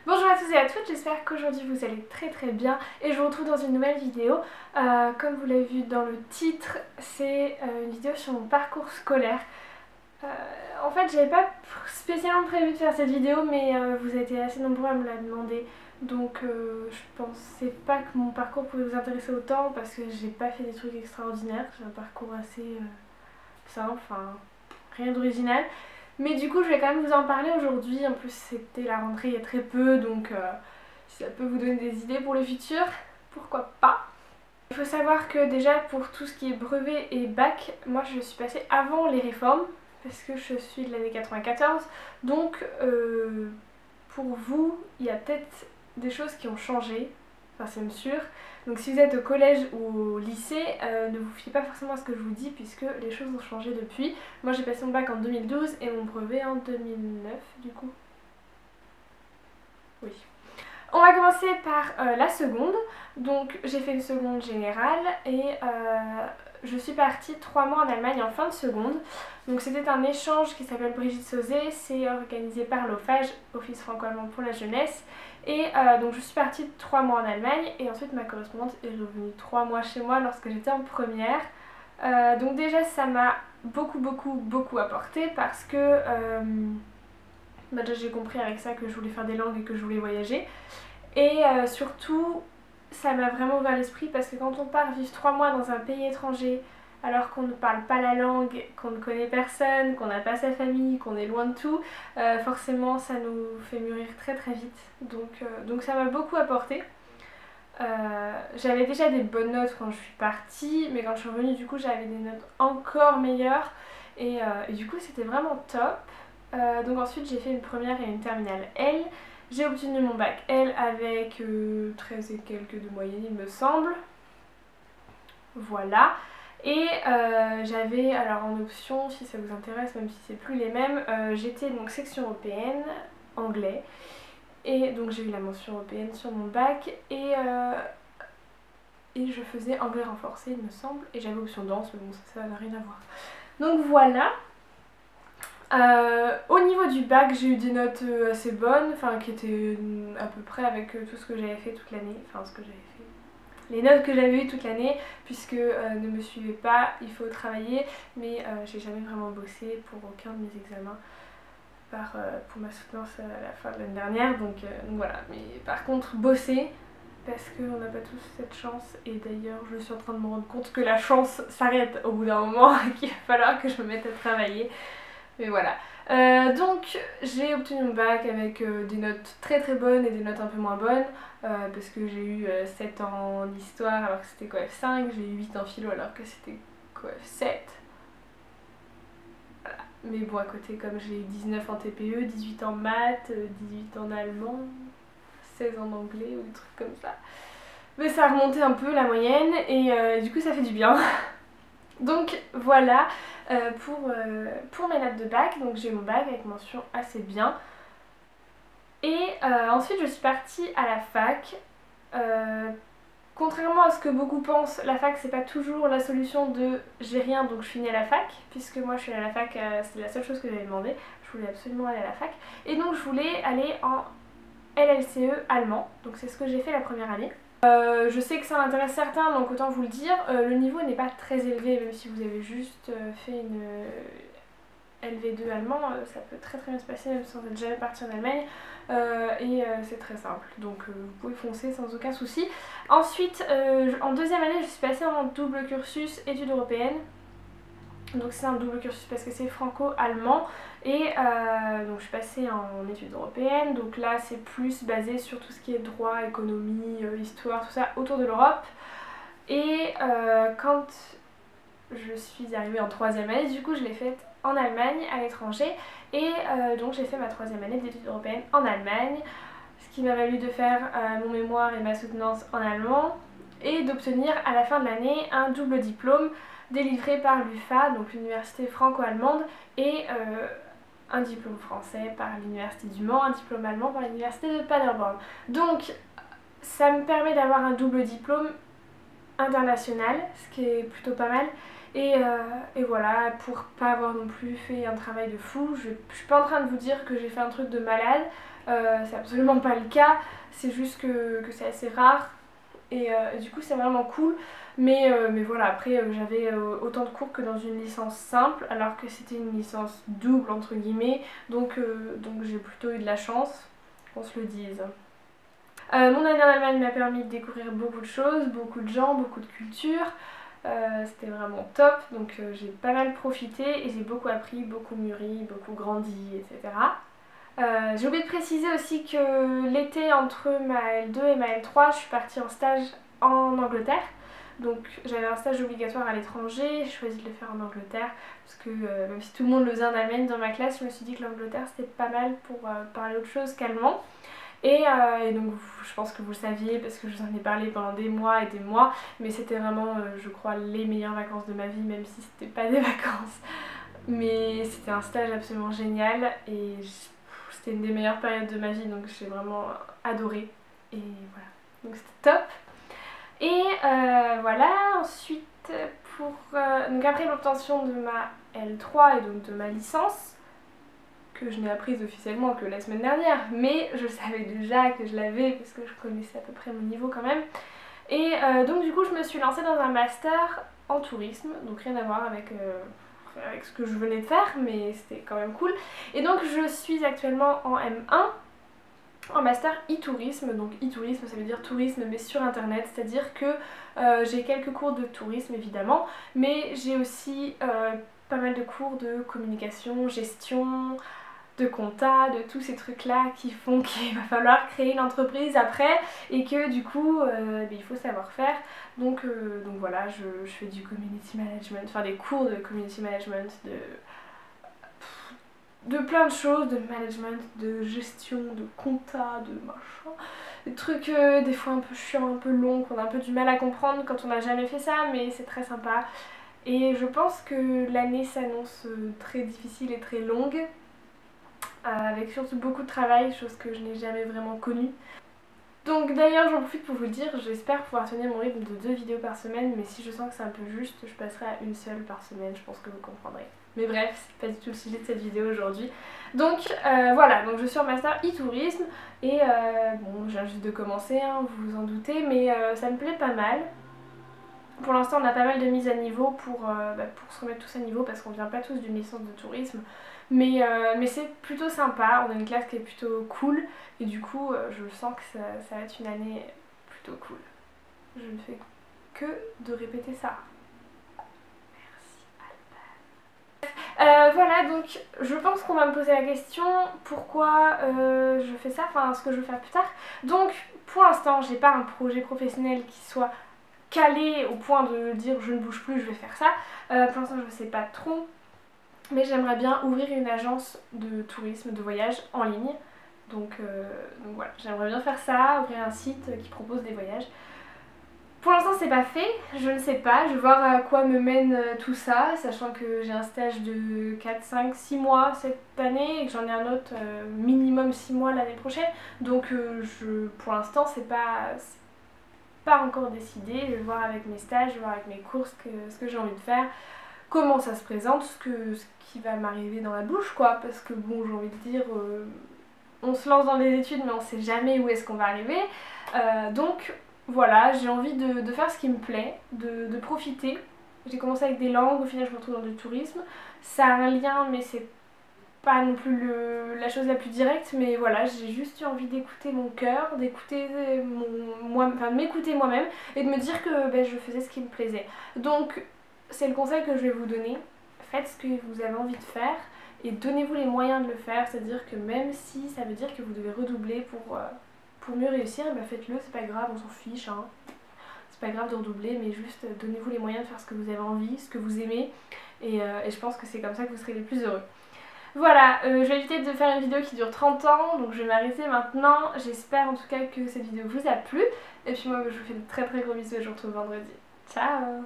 Bonjour à tous et à toutes, j'espère qu'aujourd'hui vous allez très bien et je vous retrouve dans une nouvelle vidéo. Comme vous l'avez vu dans le titre, c'est une vidéo sur mon parcours scolaire. Euh, En fait, j'avais pas spécialement prévu de faire cette vidéo, mais vous avez été assez nombreux à me la demander. Donc je pensais pas que mon parcours pouvait vous intéresser autant parce que j'ai pas fait des trucs extraordinaires. J'ai un parcours assez simple, enfin rien d'original. Mais du coup, je vais quand même vous en parler aujourd'hui. En plus, c'était la rentrée il y a très peu, donc si ça peut vous donner des idées pour le futur, pourquoi pas. Il faut savoir que déjà, pour tout ce qui est brevet et bac, moi je suis passée avant les réformes, parce que je suis de l'année 94. Donc, pour vous, il y a peut-être des choses qui ont changé, enfin c'est même sûr. Donc si vous êtes au collège ou au lycée, ne vous fiez pas forcément à ce que je vous dis puisque les choses ont changé depuis. Moi j'ai passé mon bac en 2012 et mon brevet en 2009 du coup. Oui. On va commencer par la seconde. Donc j'ai fait une seconde générale et je suis partie 3 mois en Allemagne en fin de seconde. Donc c'était un échange qui s'appelle Brigitte Sauzet, c'est organisé par l'OFAGE, Office franco-allemand pour la jeunesse. Et donc je suis partie 3 mois en Allemagne et ensuite ma correspondante est revenue 3 mois chez moi lorsque j'étais en première. Donc déjà ça m'a beaucoup apporté parce que déjà j'ai compris avec ça que je voulais faire des langues et que je voulais voyager. Et surtout, ça m'a vraiment ouvert l'esprit parce que quand on part vivre 3 mois dans un pays étranger, alors qu'on ne parle pas la langue, qu'on ne connaît personne, qu'on n'a pas sa famille, qu'on est loin de tout, forcément ça nous fait mûrir très vite. Donc ça m'a beaucoup apporté. J'avais déjà des bonnes notes quand je suis partie, mais quand je suis revenue, du coup, j'avais des notes encore meilleures. Et du coup, c'était vraiment top. Donc ensuite, j'ai fait une première et une terminale L. J'ai obtenu mon bac L avec 13 et quelques de moyenne, il me semble. Voilà. Et j'avais, alors en option, si ça vous intéresse, même si c'est plus les mêmes, j'étais donc section européenne, anglais. Et donc j'ai eu la mention européenne sur mon bac et je faisais anglais renforcé il me semble. Et j'avais option danse, mais bon ça n'a rien à voir. Donc voilà. Au niveau du bac, j'ai eu des notes assez bonnes, enfin qui étaient à peu près avec tout ce que j'avais fait toute l'année, enfin ce que j'avais fait, les notes que j'avais eues toute l'année, puisque ne me suivez pas, il faut travailler, mais j'ai jamais vraiment bossé pour aucun de mes examens, pour ma soutenance à la fin de l'année dernière, donc voilà. Mais par contre, bosser, parce qu'on n'a pas tous cette chance, et d'ailleurs je suis en train de me rendre compte que la chance s'arrête au bout d'un moment et qu'il va falloir que je me mette à travailler. Mais voilà. Donc j'ai obtenu mon bac avec des notes très bonnes et des notes un peu moins bonnes parce que j'ai eu 7 en histoire alors que c'était coef 5, j'ai eu 8 en philo alors que c'était coef 7. Voilà. Mais bon, à côté, comme j'ai 19 en TPE, 18 en maths, 18 en allemand, 16 en anglais ou des trucs comme ça. Mais ça a remonté un peu la moyenne et du coup ça fait du bien. Donc voilà pour mes notes de bac. Donc j'ai mon bac avec mention assez bien. Et ensuite je suis partie à la fac. Contrairement à ce que beaucoup pensent, la fac c'est pas toujours la solution de j'ai rien donc je finis à la fac. Puisque moi je suis allée à la fac, c'est la seule chose que j'avais demandé. Je voulais absolument aller à la fac. Et donc je voulais aller en LLCE allemand. Donc c'est ce que j'ai fait la première année. Je sais que ça intéresse certains, donc autant vous le dire, le niveau n'est pas très élevé, même si vous avez juste fait une LV2 allemand, ça peut très bien se passer même sans être jamais parti en Allemagne, et c'est très simple, donc vous pouvez foncer sans aucun souci. Ensuite, en deuxième année, je suis passée en double cursus études européennes. Donc c'est un double cursus parce que c'est franco-allemand et donc je suis passée en études européennes, donc là c'est plus basé sur tout ce qui est droit, économie, histoire, tout ça autour de l'Europe. Et quand je suis arrivée en troisième année, du coup je l'ai faite en Allemagne, à l'étranger, et donc j'ai fait ma troisième année d'études européennes en Allemagne, ce qui m'a valu de faire mon mémoire et ma soutenance en allemand et d'obtenir à la fin de l'année un double diplôme délivré par l'UFA, donc l'université franco-allemande, et un diplôme français par l'université du Mans, un diplôme allemand par l'université de Paderborn. Donc ça me permet d'avoir un double diplôme international, ce qui est plutôt pas mal. Et voilà, pour pas avoir non plus fait un travail de fou, je suis pas en train de vous dire que j'ai fait un truc de malade, c'est absolument pas le cas, c'est juste que c'est assez rare et du coup c'est vraiment cool. Mais voilà, après j'avais autant de cours que dans une licence simple alors que c'était une licence double entre guillemets, donc j'ai plutôt eu de la chance, qu'on se le dise. Mon année en Allemagne m'a permis de découvrir beaucoup de choses, beaucoup de gens, beaucoup de cultures. C'était vraiment top, donc j'ai pas mal profité et j'ai beaucoup appris, beaucoup mûri, beaucoup grandi, etc. J'ai oublié de préciser aussi que l'été entre ma L2 et ma L3, je suis partie en stage en Angleterre. Donc j'avais un stage obligatoire à l'étranger, j'ai choisi de le faire en Angleterre parce que même si tout le monde le faisait en Allemagne dans ma classe, je me suis dit que l'Angleterre c'était pas mal pour parler autre chose qu'allemand. Et donc je pense que vous le saviez parce que je vous en ai parlé pendant des mois et des mois, mais c'était vraiment je crois les meilleures vacances de ma vie, même si c'était pas des vacances. Mais c'était un stage absolument génial et c'était une des meilleures périodes de ma vie, donc j'ai vraiment adoré. Et voilà, donc c'était top. Et voilà, ensuite donc après l'obtention de ma L3 et donc de ma licence, que je n'ai apprise officiellement que la semaine dernière, mais je savais déjà que je l'avais parce que je connaissais à peu près mon niveau quand même. Et donc du coup je me suis lancée dans un master en tourisme, donc rien à voir avec ce que je venais de faire, mais c'était quand même cool. Et donc je suis actuellement en M1, en master e-tourisme. Donc e-tourisme ça veut dire tourisme mais sur internet, c'est-à-dire que j'ai quelques cours de tourisme évidemment, mais j'ai aussi pas mal de cours de communication, gestion, de compta, de tous ces trucs là qui font qu'il va falloir créer une entreprise après et que du coup il faut savoir faire. Donc voilà, je fais du community management, enfin des cours de community management, de plein de choses, de management, de gestion, de compta, de machin. Des trucs des fois un peu chiants, un peu longs, qu'on a un peu du mal à comprendre quand on n'a jamais fait ça, mais c'est très sympa. Et je pense que l'année s'annonce très difficile et très longue, avec surtout beaucoup de travail, chose que je n'ai jamais vraiment connue. Donc d'ailleurs j'en profite pour vous le dire, j'espère pouvoir tenir mon rythme de 2 vidéos par semaine, mais si je sens que c'est un peu juste, je passerai à une seule par semaine, je pense que vous comprendrez. Mais bref, c'est pas du tout le sujet de cette vidéo aujourd'hui. Donc voilà, donc je suis en master e-tourisme et bon, je viens juste de commencer, hein, vous vous en doutez, mais ça me plaît pas mal. Pour l'instant on a pas mal de mises à niveau pour se remettre tous à niveau parce qu'on vient pas tous d'une licence de tourisme. Mais c'est plutôt sympa, on a une classe qui est plutôt cool et du coup je sens que ça va être une année plutôt cool. Je ne fais que de répéter ça. Merci voilà, donc je pense qu'on va me poser la question pourquoi je fais ça, enfin ce que je veux faire plus tard. Donc pour l'instant j'ai pas un projet professionnel qui soit calé au point de dire je ne bouge plus, je vais faire ça. Pour l'instant je ne sais pas trop. Mais j'aimerais bien ouvrir une agence de tourisme, de voyage en ligne. Donc voilà, j'aimerais bien faire ça, ouvrir un site qui propose des voyages. Pour l'instant c'est pas fait, je ne sais pas, je vais voir à quoi me mène tout ça, sachant que j'ai un stage de 4, 5, 6 mois cette année et que j'en ai un autre minimum 6 mois l'année prochaine. Donc pour l'instant c'est pas encore décidé, je vais voir avec mes stages, je vais voir avec mes cours ce que j'ai envie de faire. Comment ça se présente, ce qui va m'arriver dans la bouche quoi, parce que bon j'ai envie de dire on se lance dans les études mais on sait jamais où est-ce qu'on va arriver, donc voilà, j'ai envie de faire ce qui me plaît, de profiter. J'ai commencé avec des langues, au final je me retrouve dans du tourisme, ça a un lien mais c'est pas non plus la chose la plus directe, mais voilà, j'ai juste eu envie d'écouter mon cœur, d'écouter m'écouter moi-même et de me dire que je faisais ce qui me plaisait. Donc c'est le conseil que je vais vous donner, faites ce que vous avez envie de faire et donnez-vous les moyens de le faire, c'est-à-dire que même si ça veut dire que vous devez redoubler pour mieux réussir, faites-le, c'est pas grave, on s'en fiche, hein. C'est pas grave de redoubler, mais juste donnez-vous les moyens de faire ce que vous avez envie, ce que vous aimez, et je pense que c'est comme ça que vous serez les plus heureux. Voilà, je vais éviter de faire une vidéo qui dure 30 ans, donc je vais m'arrêter maintenant. J'espère en tout cas que cette vidéo vous a plu, et puis moi je vous fais de très très gros bisous et je vous retrouve vendredi. Ciao!